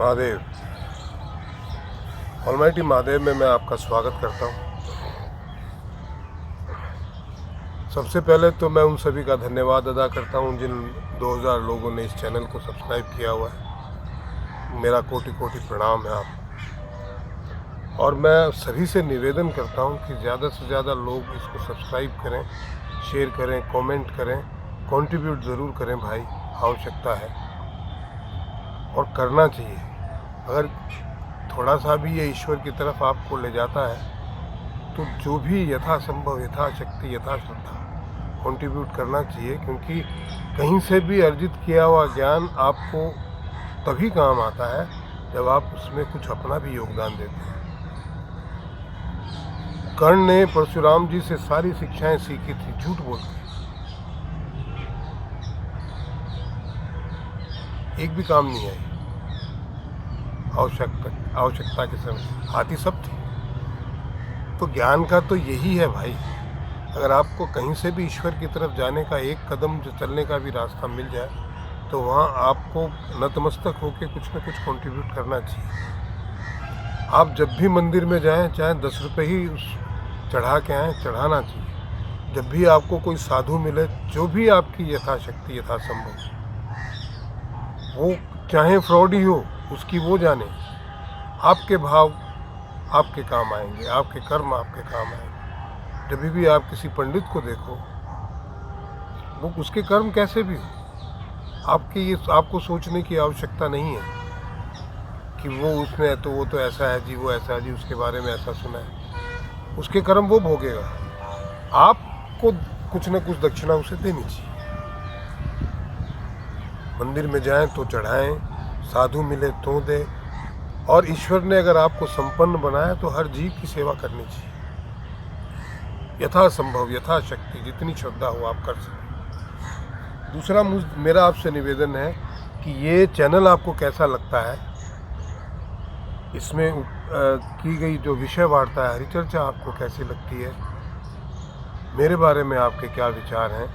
Mahadev, almighty Mahadev में मैं आपका स्वागत करता हूँ। सबसे पहले तो मैं उन सभी का धन्यवाद अदा करता हूँ जिन 2000 लोगों ने इस चैनल को सब्सक्राइब किया हुआ है। मेरा कोटि कोटि प्रणाम है आप। और मैं सभी से निवेदन करता हूँ कि ज़्यादा से ज़्यादा लोग इसको सब्सक्राइब करें, शेयर करें, कमेंट करें, कंट्रीब्यूट ज़रूर करें भाई, आवश्यकता है और करना चाहिए। अगर थोड़ा सा भी ये ईश्वर की तरफ आपको ले जाता है तो जो भी यथासंभव, यथाशक्ति, यथाश्रद्धा कंट्रीब्यूट करना चाहिए, क्योंकि कहीं से भी अर्जित किया हुआ ज्ञान आपको तभी काम आता है जब आप उसमें कुछ अपना भी योगदान देते हैं। कर्ण ने परशुराम जी से सारी शिक्षाएं सीखी थी झूठ बोल के, एक भी काम नहीं आई। आवश्यकता के समय आती सब थी। तो ज्ञान का तो यही है भाई। अगर आपको कहीं से भी ईश्वर की तरफ जाने का एक कदम जो चलने का भी रास्ता मिल जाए तो वहाँ आपको नतमस्तक होकर कुछ न कुछ कंट्रीब्यूट करना चाहिए। आप जब भी मंदिर में जाएं, चाहे 10 रुपये ही चढ़ा के आएँ, चढ़ाना चाहिए। जब भी आपको कोई साधु मिले, जो भी आपकी यथाशक्ति, यथासंभव, वो चाहे फ्रॉड ही हो, उसकी वो जाने। आपके भाव आपके काम आएंगे, आपके कर्म आपके काम आएंगे। जब भी आप किसी पंडित को देखो, वो उसके कर्म कैसे भी हो, आपको सोचने की आवश्यकता नहीं है कि वो तो ऐसा है जी, वो ऐसा है जी, उसके बारे में ऐसा सुना है। उसके कर्म वो भोगेगा। आपको कुछ न कुछ दक्षिणा उसे देनी चाहिए। मंदिर में जाएं तो चढ़ाएं, साधु मिले तो दे, और ईश्वर ने अगर आपको संपन्न बनाया तो हर जीव की सेवा करनी चाहिए। यथासंभव, यथाशक्ति, जितनी श्रद्धा हो आप कर सकते। दूसरा मेरा आपसे निवेदन है कि ये चैनल आपको कैसा लगता है, इसमें की गई जो विषय वार्ता है, हरिचर्चा, आपको कैसी लगती है, मेरे बारे में आपके क्या विचार हैं।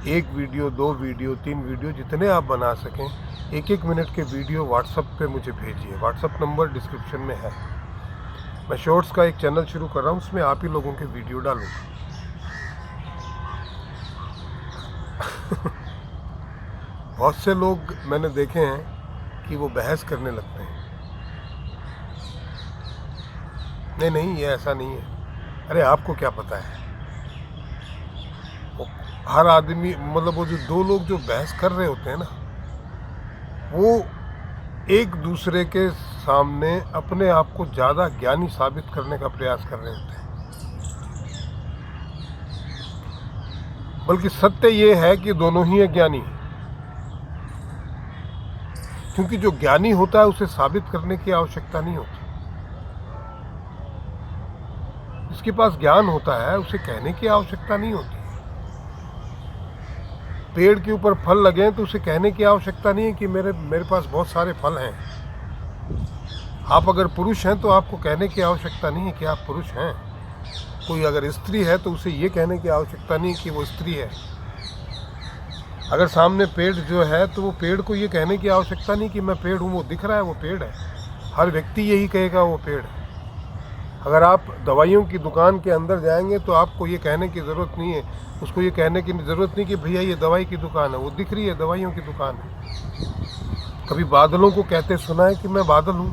1 वीडियो, 2 वीडियो, 3 वीडियो, जितने आप बना सकें, 1-1 मिनट के वीडियो व्हाट्सएप पे मुझे भेजिए। व्हाट्सएप नंबर डिस्क्रिप्शन में है। मैं शॉर्ट्स का एक चैनल शुरू कर रहा हूँ, उसमें आप ही लोगों के वीडियो डालूंगा। बहुत से लोग मैंने देखे हैं कि वो बहस करने लगते हैं। नहीं, ये ऐसा नहीं है। अरे आपको क्या पता है। हर आदमी, मतलब वो जो 2 लोग जो बहस कर रहे होते हैं ना, वो एक दूसरे के सामने अपने आप को ज़्यादा ज्ञानी साबित करने का प्रयास कर रहे होते हैं। बल्कि सत्य ये है कि दोनों ही अज्ञानी हैं। क्योंकि जो ज्ञानी होता है उसे साबित करने की आवश्यकता नहीं होती। जिसके पास ज्ञान होता है उसे कहने की आवश्यकता नहीं होती। पेड़ के ऊपर फल लगे हैं तो उसे कहने की आवश्यकता नहीं है कि मेरे पास बहुत सारे फल हैं। आप अगर पुरुष हैं तो आपको कहने की आवश्यकता नहीं है कि आप पुरुष हैं। कोई अगर स्त्री है तो उसे ये कहने की आवश्यकता नहीं कि वो स्त्री है। अगर सामने पेड़ जो है तो वो पेड़ को ये कहने की आवश्यकता नहीं कि मैं पेड़ हूँ, वो दिख रहा है, वो पेड़ है। हर व्यक्ति यही कहेगा वो पेड़ है। अगर आप दवाइयों की दुकान के अंदर जाएंगे तो आपको ये कहने की ज़रूरत नहीं है, उसको ये कहने की ज़रूरत नहीं कि भैया ये दवाई की दुकान है, वो दिख रही है, दवाइयों की दुकान है। कभी बादलों को कहते सुना है कि मैं बादल हूँ,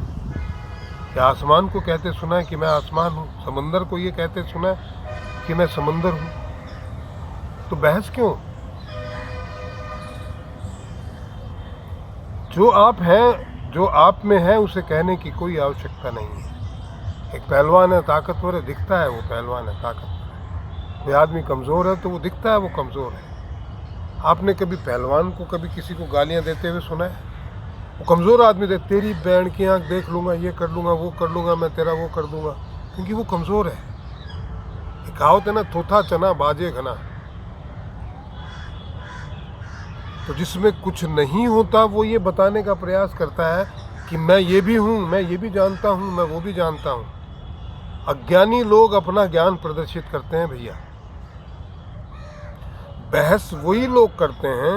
या आसमान को कहते सुना है कि मैं आसमान हूँ, समंदर को ये कहते सुना है कि मैं समंदर हूँ। तो बहस क्यों। जो आप हैं, जो आप में है, उसे कहने की कोई आवश्यकता नहीं है। एक पहलवान है, ताकतवर है, दिखता है वो पहलवान है, ताकतवर है। कोई आदमी कमज़ोर है तो वो दिखता है वो कमज़ोर है। आपने कभी पहलवान को कभी किसी को गालियां देते हुए सुना है। वो कमज़ोर आदमी दे, तेरी बैंड की आँख देख लूँगा, ये कर लूँगा, वो कर लूँगा, मैं तेरा वो कर दूँगा, क्योंकि वो कमज़ोर है। एक कहावत है ना, थोथा चना बाजे घना। तो जिसमें कुछ नहीं होता वो ये बताने का प्रयास करता है कि मैं ये भी हूँ, मैं ये भी जानता हूँ, मैं वो भी जानता हूँ। अज्ञानी लोग अपना ज्ञान प्रदर्शित करते हैं भैया। बहस वही लोग करते हैं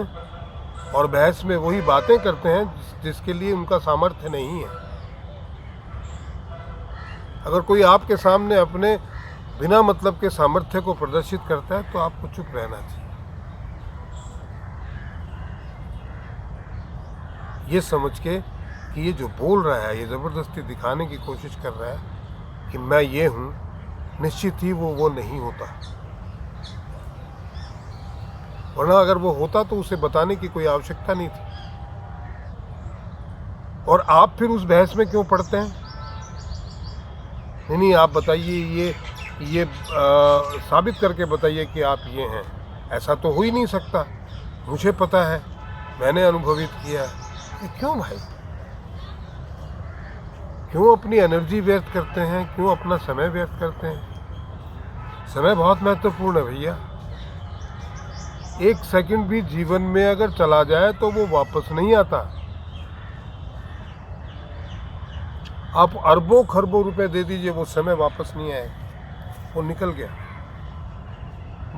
और बहस में वही बातें करते हैं जिसके लिए उनका सामर्थ्य नहीं है। अगर कोई आपके सामने अपने बिना मतलब के सामर्थ्य को प्रदर्शित करता है तो आपको चुप रहना चाहिए। ये समझ के कि ये जो बोल रहा है, ये ज़बरदस्ती दिखाने की कोशिश कर रहा है कि मैं ये हूँ, निश्चित ही वो नहीं होता। वरना अगर वो होता तो उसे बताने की कोई आवश्यकता नहीं थी। और आप फिर उस बहस में क्यों पड़ते हैं? नहीं, आप बताइए, ये साबित करके बताइए कि आप ये हैं। ऐसा तो हो ही नहीं सकता, मुझे पता है, मैंने अनुभवित किया है। क्यों भाई, क्यों अपनी एनर्जी व्यर्थ करते हैं? क्यों अपना समय व्यर्थ करते हैं? समय बहुत महत्वपूर्ण है भैया। एक सेकंड भी जीवन में अगर चला जाए तो वो वापस नहीं आता। आप अरबों खरबों रुपए दे दीजिए, वो समय वापस नहीं आए, वो निकल गया।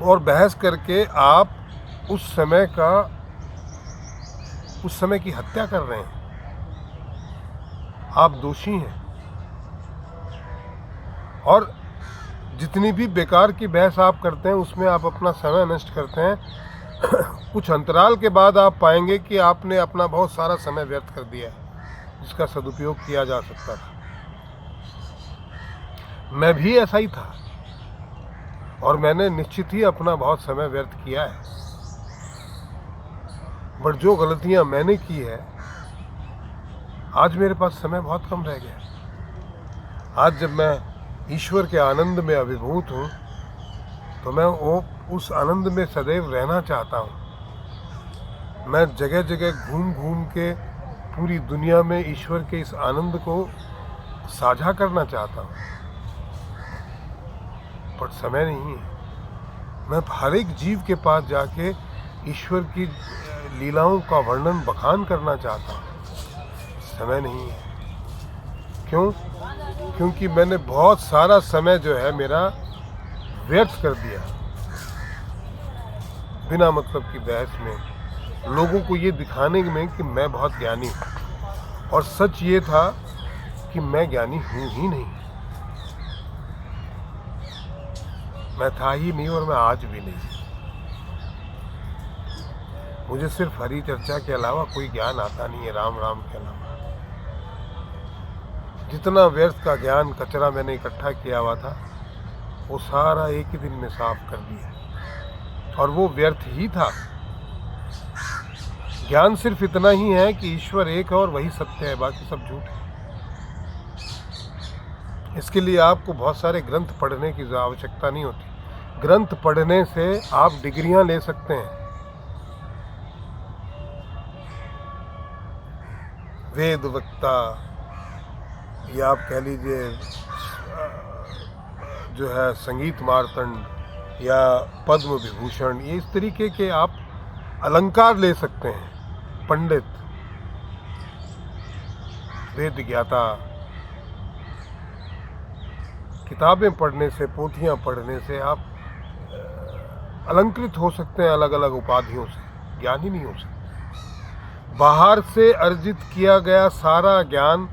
और बहस करके आप उस समय की हत्या कर रहे हैं। आप दोषी हैं। और जितनी भी बेकार की बहस आप करते हैं उसमें आप अपना समय नष्ट करते हैं। कुछ अंतराल के बाद आप पाएंगे कि आपने अपना बहुत सारा समय व्यर्थ कर दिया है, जिसका सदुपयोग किया जा सकता था। मैं भी ऐसा ही था और मैंने निश्चित ही अपना बहुत समय व्यर्थ किया है। बट जो गलतियां मैंने की है, आज मेरे पास समय बहुत कम रह गया। आज जब मैं ईश्वर के आनंद में अभिभूत हूँ तो मैं उस आनंद में सदैव रहना चाहता हूँ। मैं जगह जगह घूम घूम के पूरी दुनिया में ईश्वर के इस आनंद को साझा करना चाहता हूँ, पर समय नहीं है। मैं हर एक जीव के पास जाके ईश्वर की लीलाओं का वर्णन बखान करना चाहता हूँ, समय नहीं है। क्यों? क्योंकि मैंने बहुत सारा समय जो है मेरा व्यर्थ कर दिया बिना मतलब की बहस में, लोगों को ये दिखाने में कि मैं बहुत ज्ञानी हूँ। और सच ये था कि मैं ज्ञानी हूँ ही नहीं। मैं था ही नहीं और मैं आज भी नहीं। मुझे सिर्फ हरी चर्चा के अलावा कोई ज्ञान आता नहीं है, राम राम के अलावा। जितना व्यर्थ का ज्ञान कचरा मैंने इकट्ठा किया हुआ था वो सारा एक ही दिन में साफ कर दिया, और वो व्यर्थ ही था। ज्ञान सिर्फ इतना ही है कि ईश्वर एक है और वही सत्य है, बाकी सब झूठ है। इसके लिए आपको बहुत सारे ग्रंथ पढ़ने की आवश्यकता नहीं होती। ग्रंथ पढ़ने से आप डिग्रियां ले सकते हैं। वेद वक्ता या आप कह लीजिए जो है संगीत मार्तंड या पद्म विभूषण, ये इस तरीके के आप अलंकार ले सकते हैं। पंडित, वेद ज्ञाता, किताबें पढ़ने से, पोथियां पढ़ने से आप अलंकृत हो सकते हैं अलग अलग उपाधियों से, ज्ञानी नहीं हो सकते। बाहर से अर्जित किया गया सारा ज्ञान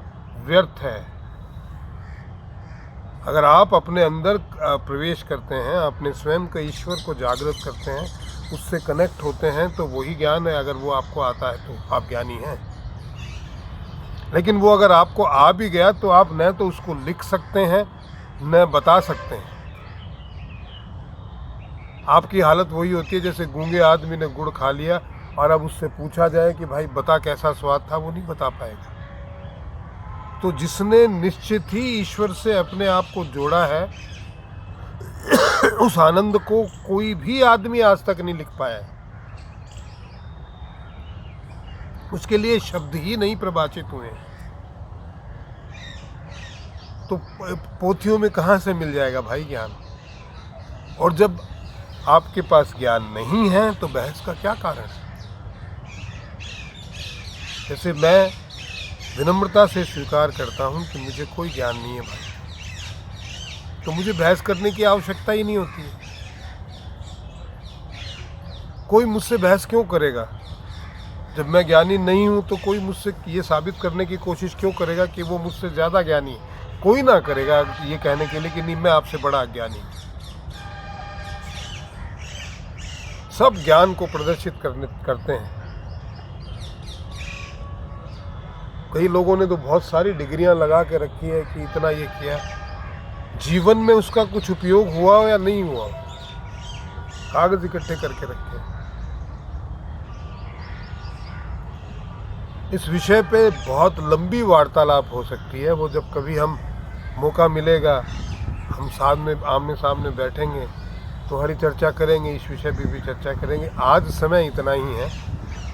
व्यर्थ है। अगर आप अपने अंदर प्रवेश करते हैं, अपने स्वयं के ईश्वर को जागृत करते हैं, उससे कनेक्ट होते हैं, तो वही ज्ञान है। अगर वो आपको आता है तो आप ज्ञानी हैं। लेकिन वो अगर आपको आ भी गया तो आप न तो उसको लिख सकते हैं न बता सकते हैं। आपकी हालत वही होती है जैसे गूंगे आदमी ने गुड़ खा लिया और अब उससे पूछा जाए कि भाई बता कैसा स्वाद था, वो नहीं बता पाएगा। तो जिसने निश्चित ही ईश्वर से अपने आप को जोड़ा है, उस आनंद को कोई भी आदमी आज तक नहीं लिख पाया है। उसके लिए शब्द ही नहीं प्रभाषित हुए। तो पोथियों में कहाँ से मिल जाएगा भाई ज्ञान? और जब आपके पास ज्ञान नहीं है तो बहस का क्या कारण है? जैसे मैं विनम्रता से स्वीकार करता हूँ कि मुझे कोई ज्ञान नहीं है भाई, तो मुझे बहस करने की आवश्यकता ही नहीं होती है। कोई मुझसे बहस क्यों करेगा? जब मैं ज्ञानी नहीं हूँ तो कोई मुझसे ये साबित करने की कोशिश क्यों करेगा कि वो मुझसे ज़्यादा ज्ञानी है? कोई ना करेगा ये कहने के लिए कि नहीं मैं आपसे बड़ा अज्ञानी हूँ। सब ज्ञान को प्रदर्शित करते हैं। कई लोगों ने तो बहुत सारी डिग्रियां लगा के रखी है कि इतना ये किया, जीवन में उसका कुछ उपयोग हुआ हो या नहीं हुआ, कागज इकट्ठे करके रखे। इस विषय पे बहुत लंबी वार्तालाप हो सकती है। वो जब कभी हम मौका मिलेगा, हम सामने आमने सामने बैठेंगे तो हरी चर्चा करेंगे, इस विषय पे भी चर्चा करेंगे। आज समय इतना ही है।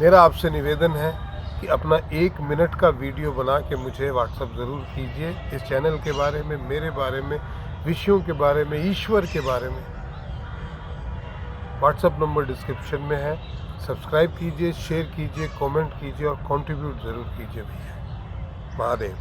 मेरा आपसे निवेदन है कि अपना 1 मिनट का वीडियो बना के मुझे व्हाट्सएप ज़रूर कीजिए इस चैनल के बारे में, मेरे बारे में, विषयों के बारे में, ईश्वर के बारे में। व्हाट्सएप नंबर डिस्क्रिप्शन में है। सब्सक्राइब कीजिए, शेयर कीजिए, कमेंट कीजिए और कंट्रीब्यूट ज़रूर कीजिए भैया। महादेव।